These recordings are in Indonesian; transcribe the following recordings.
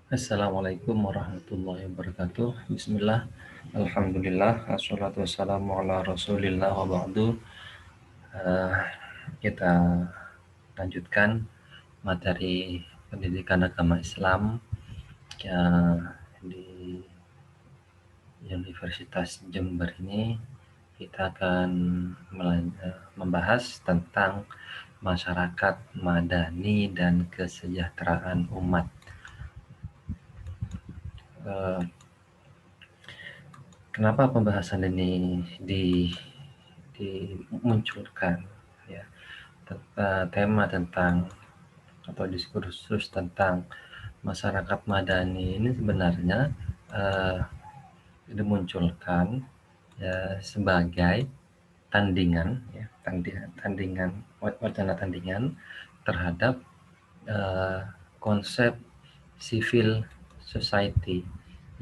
Assalamualaikum warahmatullahi wabarakatuh. Bismillah, Alhamdulillah, assalatu wassalamu ala rasulillah wa ba'du. Eh, kita lanjutkan materi pendidikan agama Islam ya, di Universitas Jember ini. Kita akan membahas tentang masyarakat madani dan kesejahteraan umat. Eh, Kenapa pembahasan ini dimunculkan, ya, tema tentang atau diskursus tentang masyarakat madani ini sebenarnya uh, dimunculkan ya, sebagai tandingan, ya, tandingan wacana tandingan terhadap uh, konsep civil society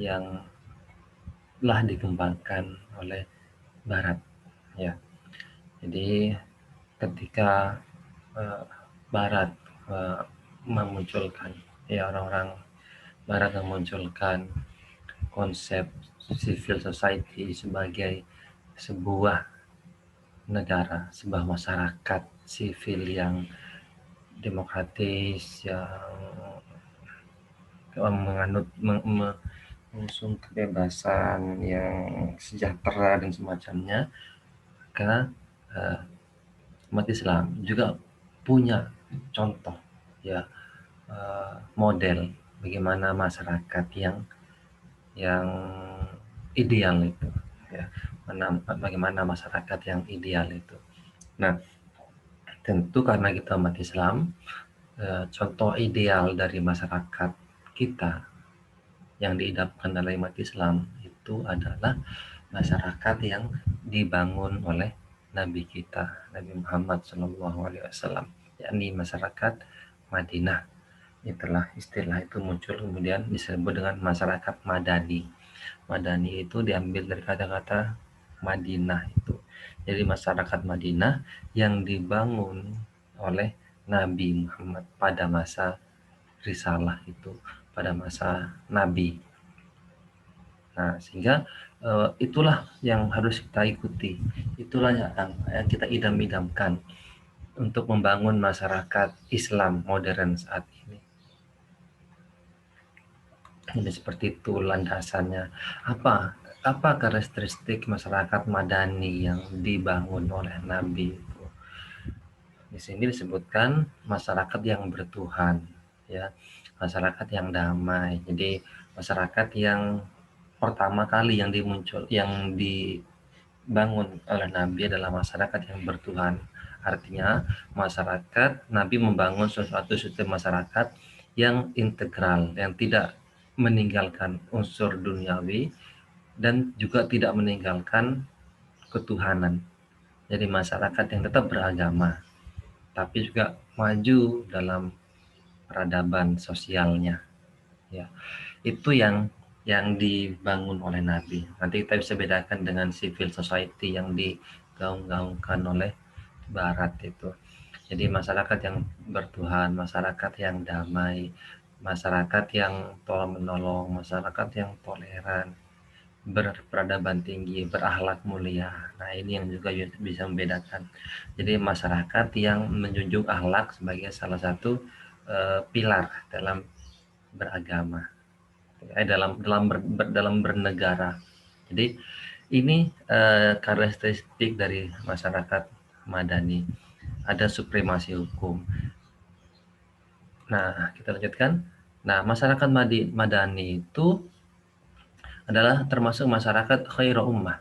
yang telah dikembangkan oleh Barat, ya. Jadi ketika Barat memunculkan, ya, orang-orang Barat memunculkan konsep civil society sebagai sebuah negara, sebuah masyarakat sivil yang demokratis, yang menganut mengusung kebebasan, yang sejahtera dan semacamnya, maka umat Islam juga punya contoh, ya, model bagaimana masyarakat yang ideal itu, ya, bagaimana masyarakat yang ideal itu. Nah, tentu karena kita umat Islam, contoh ideal dari masyarakat kita yang diidamkan oleh umat Islam itu adalah masyarakat yang dibangun oleh Nabi kita, Nabi Muhammad SAW, yakni masyarakat Madinah. Itulah istilah itu muncul kemudian disebut dengan masyarakat Madani. Madani itu diambil dari kata-kata Madinah itu. Jadi masyarakat Madinah yang dibangun oleh Nabi Muhammad pada masa risalah itu, pada masa Nabi. Nah, sehingga itulah yang harus kita ikuti. Itulah yang kita idam-idamkan untuk membangun masyarakat Islam modern saat ini. Jadi seperti itu landasannya. Apa karakteristik masyarakat Madani yang dibangun oleh Nabi itu? Di sini disebutkan masyarakat yang bertuhan, ya, masyarakat yang damai. Jadi masyarakat yang pertama kali yang dibangun oleh Nabi adalah masyarakat yang bertuhan. Artinya masyarakat, Nabi membangun suatu sistem masyarakat yang integral, yang tidak meninggalkan unsur duniawi dan juga tidak meninggalkan ketuhanan. Jadi masyarakat yang tetap beragama, tapi juga maju dalam peradaban sosialnya, ya. Itu yang dibangun oleh Nabi. Nanti kita bisa bedakan dengan civil society yang digaung-gaungkan oleh Barat itu. Jadi masyarakat yang bertuhan, masyarakat yang damai, masyarakat yang tolong menolong, masyarakat yang toleran, berperadaban tinggi, berakhlak mulia. Nah, ini yang juga bisa membedakan. Jadi masyarakat yang menjunjung akhlak sebagai salah satu pilar dalam beragama, dalam bernegara. Jadi ini karakteristik dari masyarakat Madani. Ada supremasi hukum. Nah, kita lanjutkan. Nah, masyarakat Madani itu adalah termasuk masyarakat khairu ummah,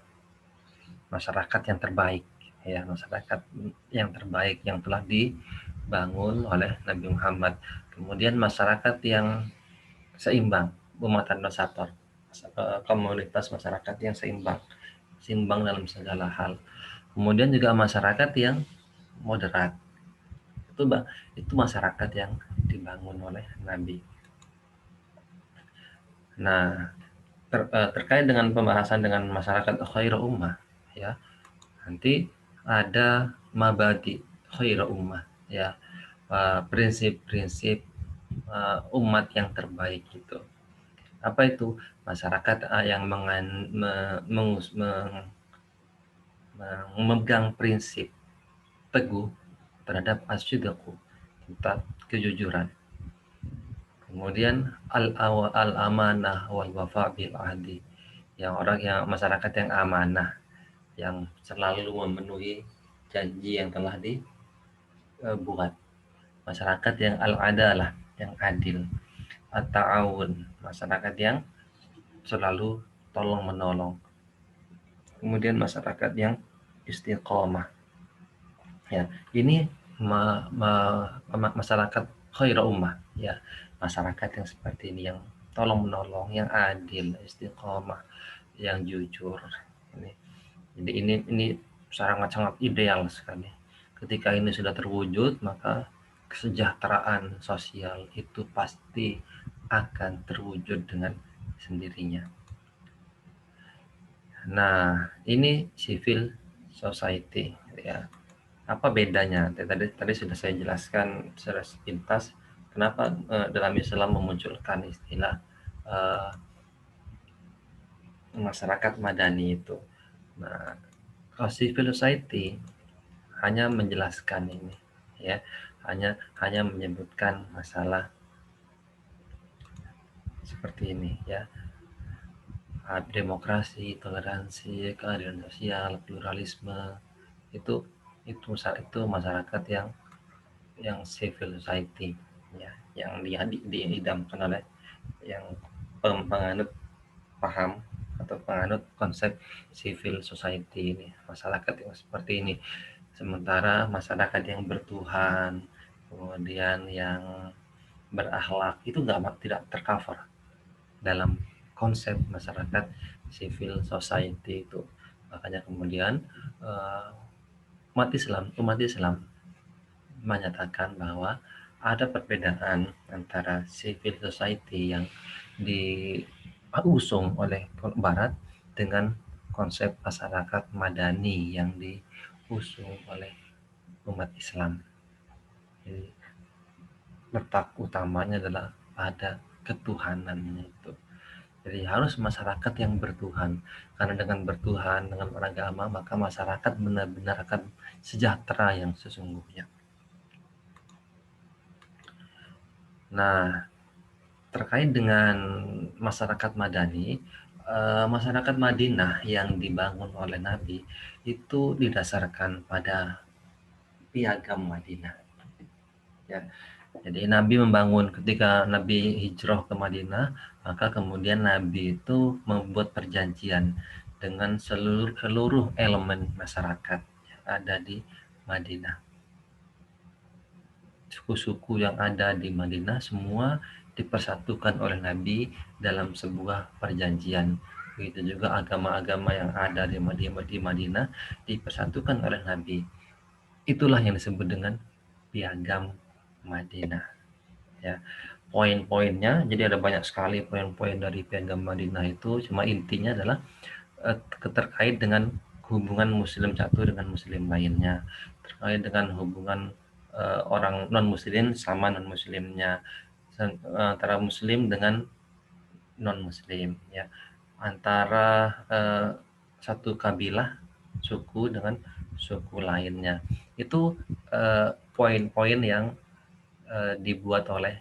masyarakat yang terbaik, ya, masyarakat yang terbaik yang telah dibangun oleh Nabi Muhammad. Kemudian masyarakat yang seimbang, ummatan wasator, komunitas masyarakat yang seimbang dalam segala hal. Kemudian juga masyarakat yang moderat. Itu masyarakat yang dibangun oleh Nabi. Nah, terkait dengan pembahasan dengan masyarakat khairu ummah, ya, nanti ada mabadi khairu ummah, ya, prinsip-prinsip umat yang terbaik itu. Apa itu? Masyarakat yang memegang prinsip teguh terhadap asyidqu, tentang kejujuran. Kemudian al-amanah wal wafa bil ahdi, yang orang yang masyarakat yang amanah, yang selalu memenuhi janji yang telah dibuat. Masyarakat yang al-adalah, yang adil. At-ta'awun, masyarakat yang selalu tolong menolong. Kemudian masyarakat yang istiqomah. Ya, ini masyarakat khairul ummah, ya. Masyarakat yang seperti ini, yang tolong menolong, yang adil, istiqomah, yang jujur. Ini, jadi ini sangat-sangat ideal sekali. Ketika ini sudah terwujud, maka kesejahteraan sosial itu pasti akan terwujud dengan sendirinya. Nah, ini civil society, ya. Apa bedanya? Tadi sudah saya jelaskan secara sepintas kenapa dalam Islam memunculkan istilah eh, masyarakat madani itu. Nah, kalau civil society hanya menjelaskan ini, ya, hanya menyebutkan masalah seperti ini, ya. Demokrasi, toleransi, keadilan sosial, pluralisme, itu itu masyarakat yang civil society, ya, yang diidamkan oleh yang penganut paham atau penganut konsep civil society ini, masyarakat yang seperti ini. Sementara masyarakat yang bertuhan, kemudian yang berakhlak, itu tidak tercover dalam konsep masyarakat civil society itu. Makanya kemudian uh, umat Islam menyatakan bahwa ada perbedaan antara civil society yang diusung oleh Barat dengan konsep masyarakat madani yang diusung oleh umat Islam. Jadi, letak utamanya adalah pada ketuhanannya itu. Jadi harus masyarakat yang bertuhan, karena dengan bertuhan, dengan beragama, maka masyarakat benar-benar akan sejahtera yang sesungguhnya. Nah, terkait dengan masyarakat Madani, masyarakat Madinah yang dibangun oleh Nabi itu didasarkan pada piagam Madinah. Ya, jadi Nabi membangun ketika Nabi hijrah ke Madinah, maka kemudian Nabi itu membuat perjanjian dengan seluruh elemen masyarakat yang ada di Madinah. Suku-suku yang ada di Madinah semua dipersatukan oleh Nabi dalam sebuah perjanjian. Begitu juga agama-agama yang ada di Madinah dipersatukan oleh Nabi. Itulah yang disebut dengan piagam Madinah. Ya, poin-poinnya, jadi ada banyak sekali poin-poin dari piagam Madinah itu. Cuma intinya adalah terkait dengan hubungan Muslim satu dengan Muslim lainnya, terkait dengan hubungan orang non-Muslim sama non-Muslimnya, antara Muslim dengan non-Muslim, ya, antara satu kabilah suku dengan suku lainnya. Itu poin-poin yang dibuat oleh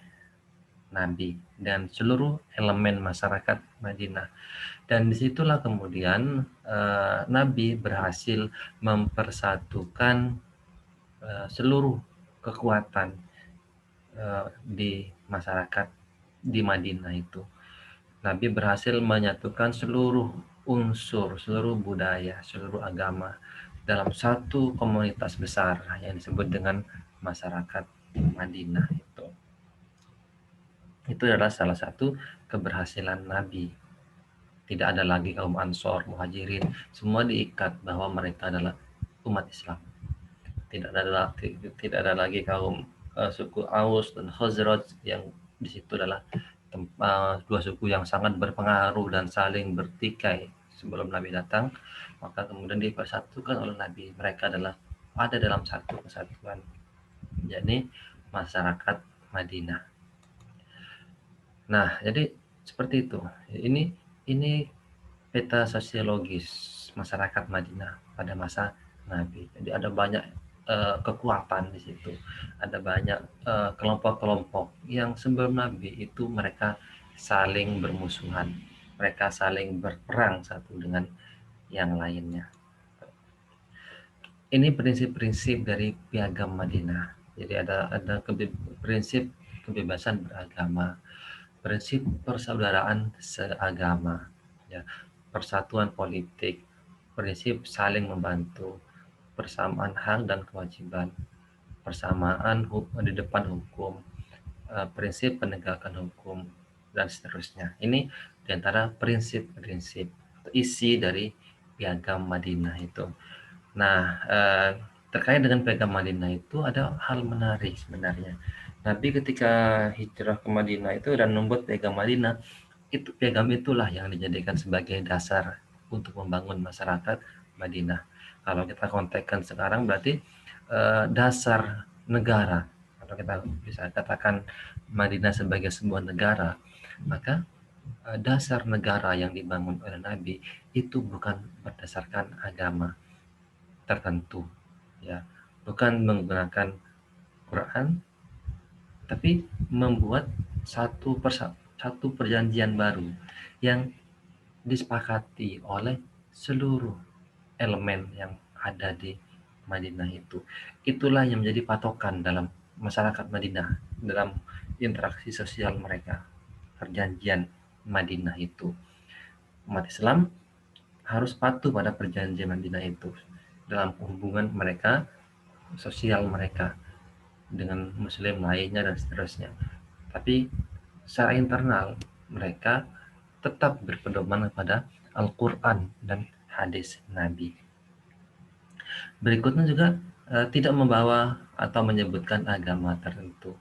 Nabi dan seluruh elemen masyarakat Madinah. Dan disitulah kemudian Nabi berhasil mempersatukan seluruh kekuatan di masyarakat di Madinah itu. Nabi berhasil menyatukan seluruh unsur, seluruh budaya, seluruh agama dalam satu komunitas besar yang disebut dengan masyarakat Madinah itu. Itu adalah salah satu keberhasilan Nabi. Tidak ada lagi kaum Ansor, Muhajirin, semua diikat bahwa mereka adalah umat Islam. Tidak ada lagi kaum suku Aus dan Khazraj yang di situ adalah dua suku yang sangat berpengaruh dan saling bertikai sebelum Nabi datang. Maka kemudian dipersatukan oleh Nabi. Mereka adalah ada dalam satu kesatuan, yakni masyarakat Madinah. Nah, jadi Seperti itu. Ini peta sosiologis masyarakat Madinah pada masa Nabi. Jadi ada banyak kekuatan di situ. Ada banyak kelompok-kelompok yang sebelum Nabi itu mereka saling bermusuhan. Mereka saling berperang satu dengan yang lainnya. Ini prinsip-prinsip dari Piagam Madinah. Jadi ada prinsip kebebasan beragama, prinsip persaudaraan seagama, ya, persatuan politik, prinsip saling membantu, persamaan hak dan kewajiban, persamaan di depan hukum, prinsip penegakan hukum, dan seterusnya. Ini diantara prinsip-prinsip isi dari Piagam Madinah itu. Nah, terkait dengan Piagam Madinah itu ada hal menarik sebenarnya. Nabi ketika hijrah ke Madinah itu dan membuat Piagam Madinah, itu piagam itulah yang dijadikan sebagai dasar untuk membangun masyarakat Madinah. Kalau kita kontekskan sekarang berarti dasar negara. Kalau kita bisa katakan Madinah sebagai sebuah negara, maka dasar negara yang dibangun oleh Nabi itu bukan berdasarkan agama tertentu, ya, bukan menggunakan Quran, tapi membuat satu perjanjian baru yang disepakati oleh seluruh elemen yang ada di Madinah itu. Itulah yang menjadi patokan dalam masyarakat Madinah, dalam interaksi sosial mereka. Perjanjian Madinah itu. Umat Islam harus patuh pada perjanjian Madinah itu dalam hubungan mereka, sosial mereka dengan muslim lainnya dan seterusnya. Tapi secara internal mereka tetap berpedoman pada Al-Quran dan hadis Nabi. Berikutnya juga tidak membawa atau menyebutkan agama tertentu.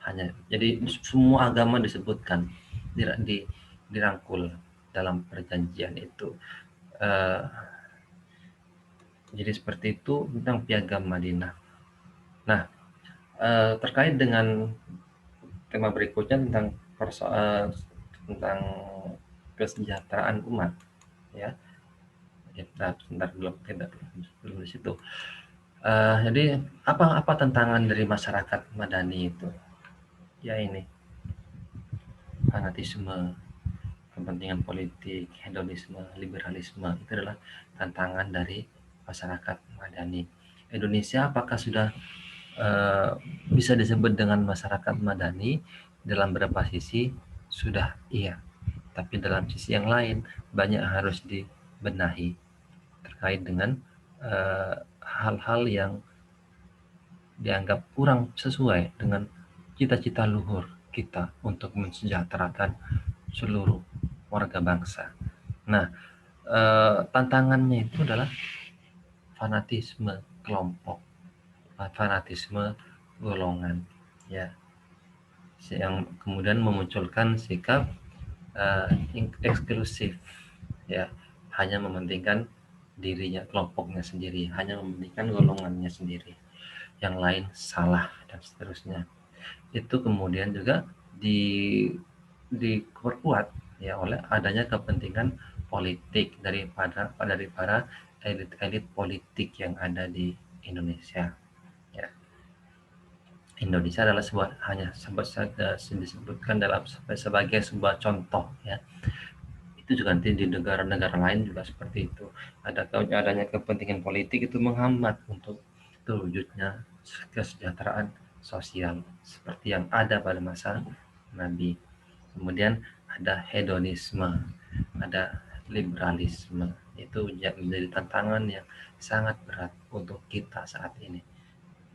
Hanya jadi semua agama disebutkan, dirangkul dalam perjanjian itu. Eh, jadi seperti itu tentang Piagam Madinah. Nah, terkait dengan tema berikutnya tentang kesejahteraan umat, ya. Kita sebentar belum di situ. Jadi apa tantangan dari masyarakat Madani itu? Ya ini fanatisme, kepentingan politik, hedonisme, liberalisme itu adalah tantangan dari masyarakat Madani. Indonesia apakah sudah bisa disebut dengan masyarakat Madani dalam beberapa sisi? Sudah, iya. Tapi dalam sisi yang lain banyak harus dibenahi terkait dengan hal-hal yang dianggap kurang sesuai dengan cita-cita luhur kita untuk mensejahterakan seluruh warga bangsa. Nah, tantangannya itu adalah fanatisme kelompok, fanatisme golongan, ya, yang kemudian memunculkan sikap eksklusif, ya, hanya mementingkan dirinya, kelompoknya sendiri, hanya mementingkan golongannya sendiri, yang lain salah dan seterusnya. Itu kemudian juga diperkuat ya oleh adanya kepentingan politik dari para elit-elit politik yang ada di Indonesia. Ya. Indonesia adalah disebutkan dalam sebagai sebuah contoh, ya. Itu juga nanti di negara-negara lain juga seperti itu. Adanya kepentingan politik itu menghambat untuk terwujudnya kesejahteraan sosial seperti yang ada pada masa Nabi. Kemudian ada hedonisme, ada liberalisme. Itu menjadi tantangan yang sangat berat untuk kita saat ini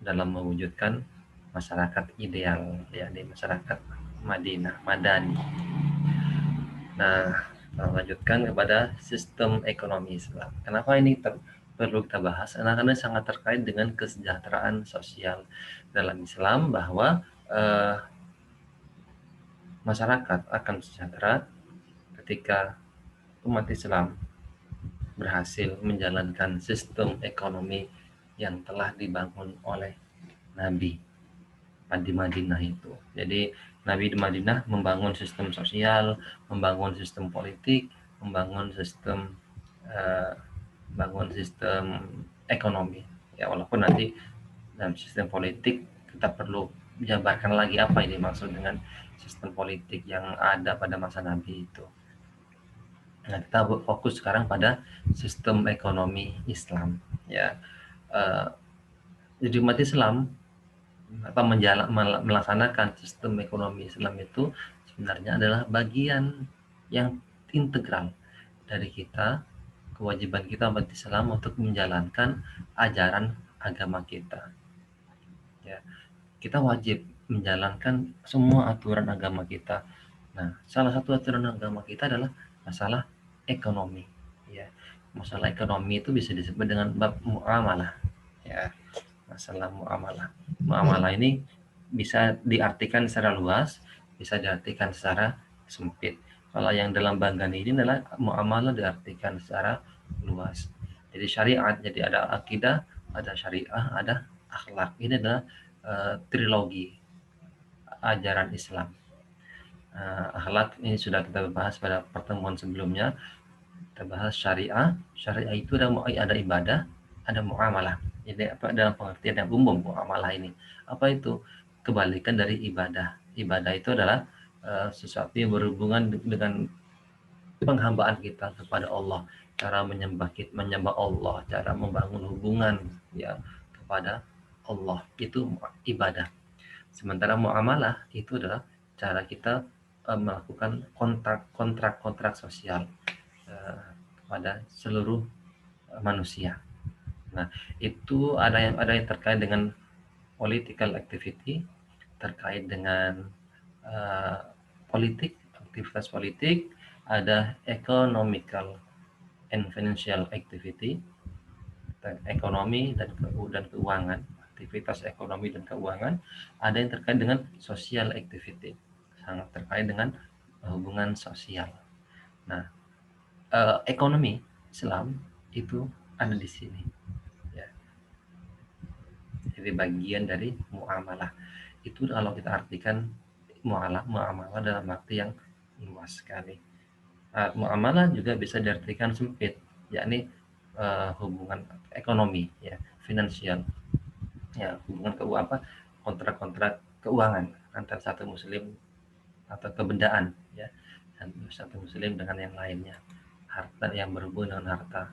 dalam mewujudkan masyarakat ideal, yakni masyarakat Madani. Nah, melanjutkan kepada sistem ekonomi Islam. Kenapa ini perlu kita bahas? Karena sangat terkait dengan kesejahteraan sosial dalam Islam, bahwa masyarakat akan sejahtera ketika umat Islam berhasil menjalankan sistem ekonomi yang telah dibangun oleh Nabi. di Madinah itu. Jadi Nabi di Madinah membangun sistem sosial, membangun sistem politik, membangun sistem eh, bangun sistem ekonomi. Ya walaupun nanti dalam sistem politik kita perlu jabarkan lagi apa ini maksud dengan sistem politik yang ada pada masa Nabi itu. Nah, kita fokus sekarang pada sistem ekonomi Islam. Ya, eh, jadi umat Islam atau melaksanakan sistem ekonomi Islam itu sebenarnya adalah bagian yang integral dari kita, kewajiban kita umat Islam untuk menjalankan ajaran agama kita. Ya, kita wajib menjalankan semua aturan agama kita. Nah, salah satu aturan agama kita adalah masalah ekonomi. Ya, masalah ekonomi itu bisa disebut dengan bab muamalah. Ya, masalah muamalah. Muamalah ini bisa diartikan secara luas, bisa diartikan secara sempit. Kalau yang dalam Banggan ini adalah muamalah diartikan secara luas. Jadi syariat, jadi ada akidah, ada syariah, ada akhlak. Ini adalah trilogi ajaran Islam. Akhlak ini sudah kita bahas pada pertemuan sebelumnya. Kita bahas syariah. Syariah itu ada ibadah, ada muamalah. Jadi apa dalam pengertian yang umum muamalah ini? Apa itu? Kebalikan dari ibadah. Ibadah itu adalah sesuatu yang berhubungan dengan penghambaan kita kepada Allah, cara menyembah Allah, cara membangun hubungan ya kepada Allah, itu ibadah. Sementara muamalah itu adalah cara kita melakukan kontrak sosial kepada seluruh manusia. Nah, itu ada yang terkait dengan political activity, terkait dengan politik, aktivitas politik, ada economical and financial activity, ekonomi dan keuangan, aktivitas ekonomi dan keuangan, ada yang terkait dengan social activity, sangat terkait dengan hubungan sosial. Nah, ekonomi Islam itu ada di sini. Ya. Jadi bagian dari muamalah. Itu kalau kita artikan muamalah dalam arti yang luas sekali. Muamalah juga bisa diartikan sempit, yakni hubungan ekonomi, ya, finansial, ya, hubungan kontrak-kontrak keuangan antara satu muslim atau kebendaan, ya, dan satu muslim dengan yang lainnya, harta yang berhubungan dengan harta.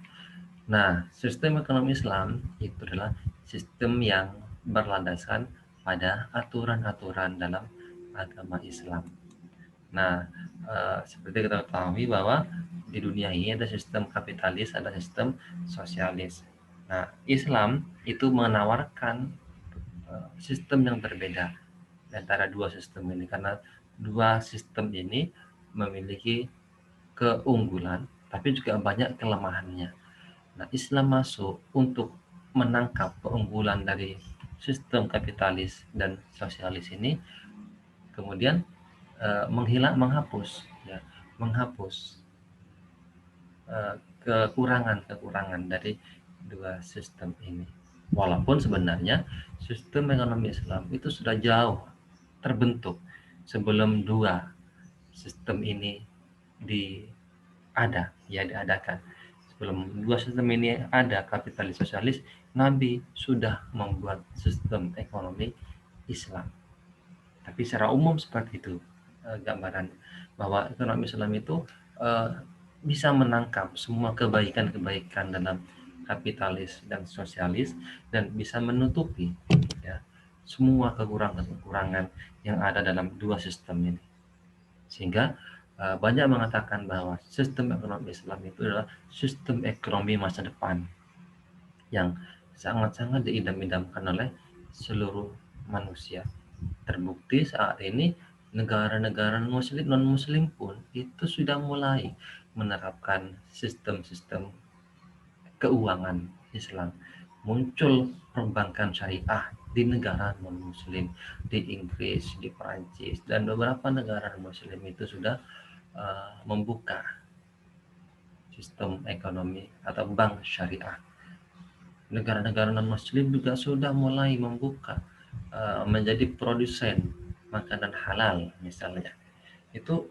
Nah, sistem ekonomi Islam itu adalah sistem yang berlandaskan pada aturan-aturan dalam agama Islam. Nah, seperti kita ketahui bahwa di dunia ini ada sistem kapitalis, ada sistem sosialis. Nah, Islam itu menawarkan sistem yang berbeda antara dua sistem ini, karena dua sistem ini memiliki keunggulan, tapi juga banyak kelemahannya. Nah, Islam masuk untuk menangkap keunggulan dari sistem kapitalis dan sosialis ini, kemudian menghapus, ya, menghapus kekurangan-kekurangan dari dua sistem ini. Walaupun sebenarnya sistem ekonomi Islam itu sudah jauh terbentuk sebelum dua sistem ini diadakan. Sebelum dua sistem ini ada, kapitalis sosialis, Nabi sudah membuat sistem ekonomi Islam. Tapi secara umum seperti itu gambaran bahwa ekonomi Islam itu bisa menangkap semua kebaikan-kebaikan dalam kapitalis dan sosialis dan bisa menutupi, ya, semua kekurangan-kekurangan yang ada dalam dua sistem ini. Sehingga banyak mengatakan bahwa sistem ekonomi Islam itu adalah sistem ekonomi masa depan yang sangat-sangat diidam-idamkan oleh seluruh manusia. Terbukti saat ini negara-negara non-muslim pun itu sudah mulai menerapkan sistem-sistem keuangan Islam. Muncul perbankan syariah di negara non-muslim, di Inggris, di Perancis, dan beberapa negara non-muslim itu sudah membuka sistem ekonomi atau bank syariah. Negara-negara non-muslim juga sudah mulai membuka menjadi produsen makanan halal misalnya, itu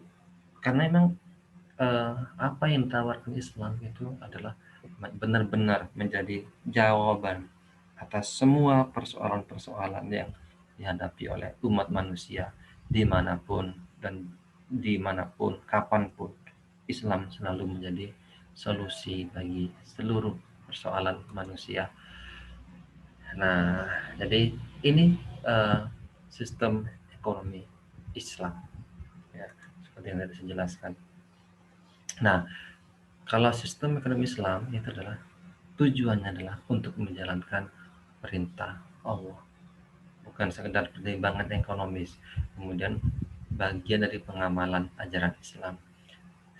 karena memang apa yang ditawarkan Islam itu adalah benar-benar menjadi jawaban atas semua persoalan-persoalan yang dihadapi oleh umat manusia dimanapun dan dimanapun, kapanpun. Islam selalu menjadi solusi bagi seluruh persoalan manusia. Nah, jadi ini eh, sistem ekonomi Islam, ya, seperti yang tadi saya jelaskan. Nah, kalau sistem ekonomi Islam itu adalah tujuannya adalah untuk menjalankan perintah Allah, bukan sekedar pertimbangan ekonomis, kemudian bagian dari pengamalan ajaran Islam.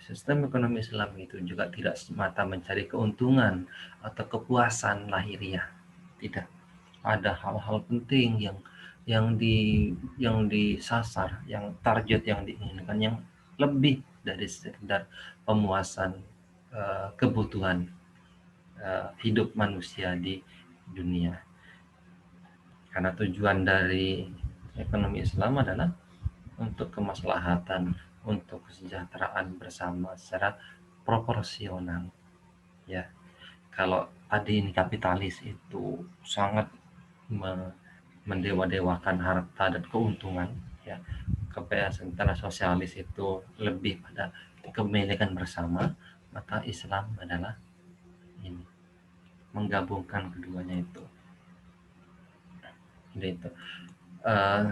Sistem ekonomi Islam itu juga tidak semata mencari keuntungan atau kepuasan lahiriah, tidak. Ada hal-hal penting yang disasar, yang target yang diinginkan, yang lebih dari sekedar pemuasan kebutuhan hidup manusia di dunia. Karena tujuan dari ekonomi Islam adalah untuk kemaslahatan, untuk kesejahteraan bersama secara proporsional. Ya, kalau tadi ini kapitalis itu sangat mendewa-dewakan harta dan keuntungan, ya, sementara sosialis itu lebih pada kepemilikan bersama, maka Islam adalah ini menggabungkan keduanya itu. Jadi itu. Eh,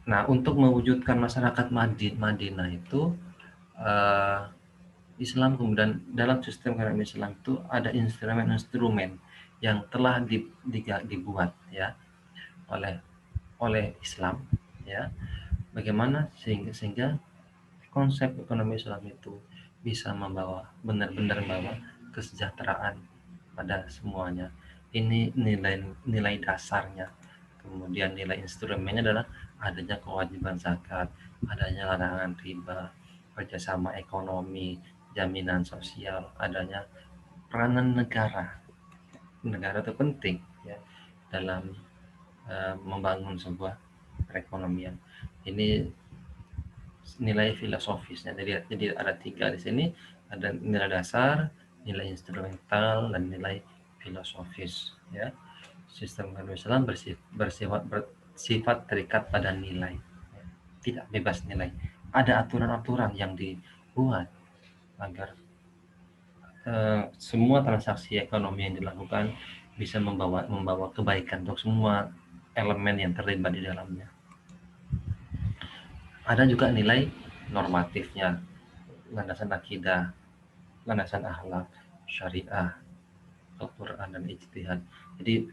nah, untuk mewujudkan masyarakat Madinah itu eh, Islam kemudian dalam sistem ekonomi Islam itu ada instrumen-instrumen yang telah dibuat ya oleh oleh Islam, ya, bagaimana sehingga konsep ekonomi Islam itu bisa benar-benar membawa kesejahteraan pada semuanya. Ini nilai dasarnya. Kemudian nilai instrumennya adalah adanya kewajiban zakat, adanya larangan riba, kerjasama ekonomi, jaminan sosial, adanya peranan negara. Negara itu penting ya dalam membangun sebuah perekonomian. Ini nilai filosofisnya. Jadi ada tiga di sini, ada nilai dasar, nilai instrumental, dan nilai filosofis. Ya, sistem Islam bersifat terikat pada nilai, tidak bebas nilai. Ada aturan-aturan yang dibuat agar semua transaksi ekonomi yang dilakukan bisa membawa kebaikan untuk semua elemen yang terlibat di dalamnya. Ada juga nilai normatifnya, landasan akidah, landasan akhlak, syariah, Al-Quran, dan ijtihad. Jadi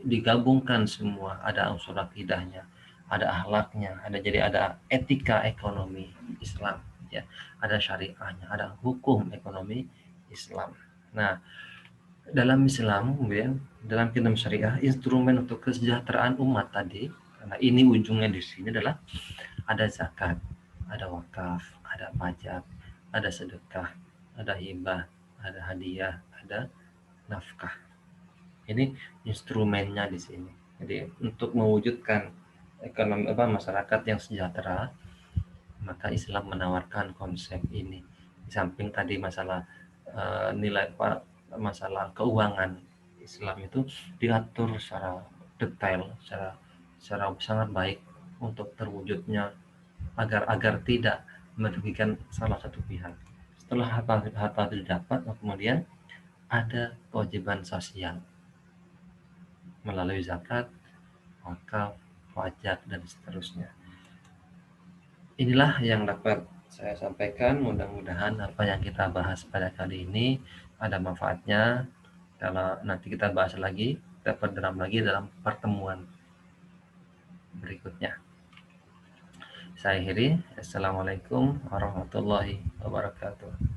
digabungkan semua, ada unsur akidahnya, ada akhlaknya, ada etika ekonomi Islam, ya, ada syariahnya, ada hukum ekonomi Islam. Nah, dalam Islam, kemudian dalam kitab syariah, instrumen untuk kesejahteraan umat tadi, karena ini ujungnya di sini adalah ada zakat, ada wakaf, ada pajak, ada sedekah, ada hibah, ada hadiah, ada nafkah. Ini instrumennya di sini. Jadi untuk mewujudkan ekonomi masyarakat yang sejahtera, maka Islam menawarkan konsep ini. Di samping tadi masalah nilai masalah keuangan, Islam itu diatur secara detail, secara sangat baik untuk terwujudnya agar tidak merugikan salah satu pihak. Setelah harta itu didapat, kemudian ada kewajiban sosial melalui zakat, wakaf, pajak, dan seterusnya. Inilah yang dapat saya sampaikan. Mudah-mudahan apa yang kita bahas pada kali ini ada manfaatnya. Kalau nanti kita bahas lagi, kita perdalam lagi dalam pertemuan berikutnya. Saya akhiri. Assalamualaikum warahmatullahi wabarakatuh.